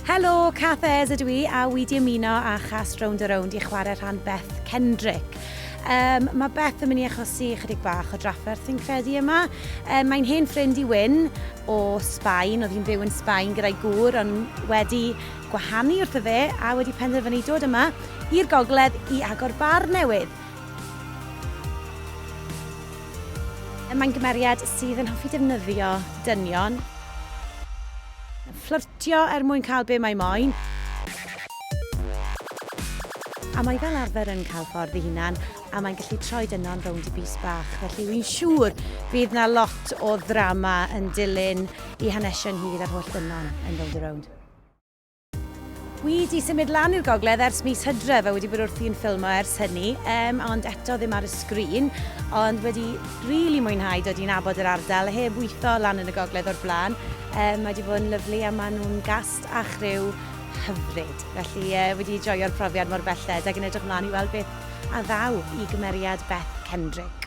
Helo, Cath Ayers ydw i, a wedi ymuno â chas Rownd i chwarae rhan Beth Kendrick. Mae Beth yn mynd i achosi chydig bach o drafferth yn credu yma. Mae'n hen ffrind i Wyn o Sbaen, oedd hi'n byw yn Sbaen gyda'i gŵr, ond wedi gwahanu wrtho fe a wedi penderfynu dod yma i'r gogledd i agor bar newydd. Mae'n gymeriad sydd yn hoffi defnyddio dynion, fflyrtio mwyn cael be mae moyn. A mae fel arfer yn cael ffordd ei hunan, a mae'n gallu troi dynon rownd i bys bach. Felly wy'n siŵr bydd na lot o ddrama yn dilyn i hanesion hyd ar holl dynon yn dod rownd. Wedi symud lan i'r gogledd ers mis Hydref a wedi bod wrthi'n ffilmo ers hynny, ond eto ddim ar y sgrin, ond wedi rili mwynhau dod i'n nabod yr ardal, heb weithio lan yn y gogledd o'r blaen. Mae wedi bod yn lyflu a maen nhw'n gast a chryw hyfryd. Felly wedi joio'r profiad mor belled ac yn edrych ymlaen i weld beth a ddaw i gymeriad Beth Kendrick.